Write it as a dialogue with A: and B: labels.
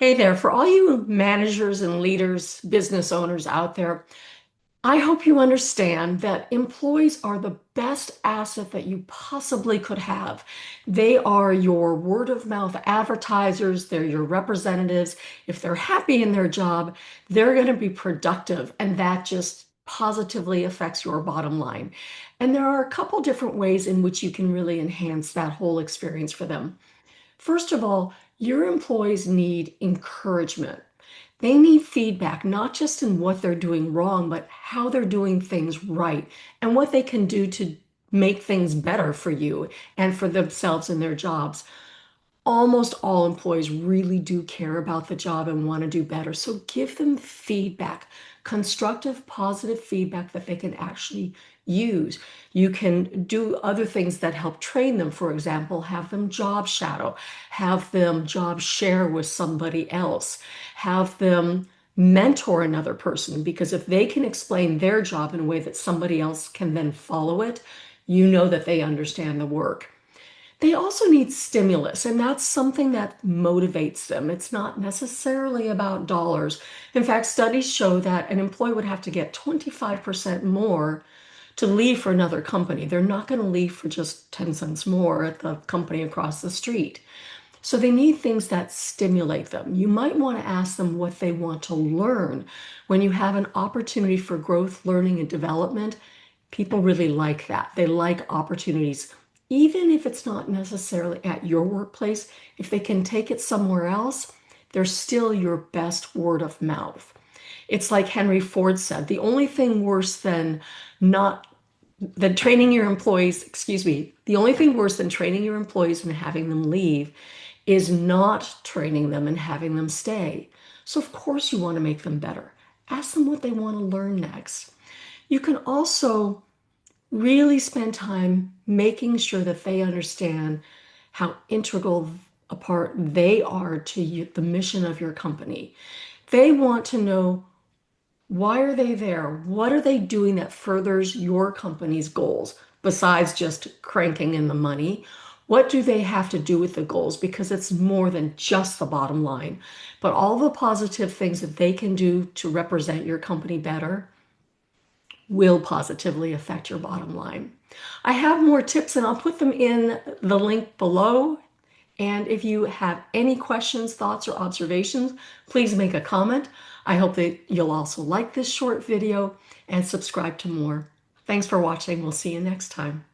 A: Hey there, for all you managers and leaders, business owners out there, I hope you understand that employees are the best asset that you possibly could have. They are your word of mouth advertisers, they're your representatives. If they're happy in their job, they're going to be productive, and that just positively affects your bottom line. And there are a couple different ways in which you can really enhance that whole experience for them. First of all, your employees need encouragement. They need feedback, not just in what they're doing wrong, but how they're doing things right and what they can do to make things better for you and for themselves and their jobs. Almost all employees really do care about the job and want to do better. So give them feedback, constructive, positive feedback that they can actually use. You can do other things that help train them. For example, have them job shadow, have them job share with somebody else, have them mentor another person, because if they can explain their job in a way that somebody else can then follow it, you know that they understand the work. They also need stimulus, and that's something that motivates them. It's not necessarily about dollars. In fact, studies show that an employee would have to get 25% more to leave for another company. They're not going to leave for just 10 cents more at the company across the street. So they need things that stimulate them. You might want to ask them what they want to learn. When you have an opportunity for growth, learning, and development, people really like that. They like opportunities, even if it's not necessarily at your workplace. If they can take it somewhere else, they're still your best word of mouth. It's like Henry Ford said, the only thing worse not than training your employees, excuse me, the only thing worse than training your employees and having them leave is not training them and having them stay. So of course you want to make them better. Ask them what they want to learn next. You can also really spend time making sure that they understand how integral a part they are to you, the mission of your company. They want to know, why are they there? What are they doing that furthers your company's goals besides just cranking in the money? What do they have to do with the goals? Because it's more than just the bottom line, but all the positive things that they can do to represent your company better will positively affect your bottom line. I have more tips and I'll put them in the link below. And if you have any questions, thoughts, or observations, please make a comment. I hope that you'll also like this short video and subscribe to more. Thanks for watching. We'll see you next time.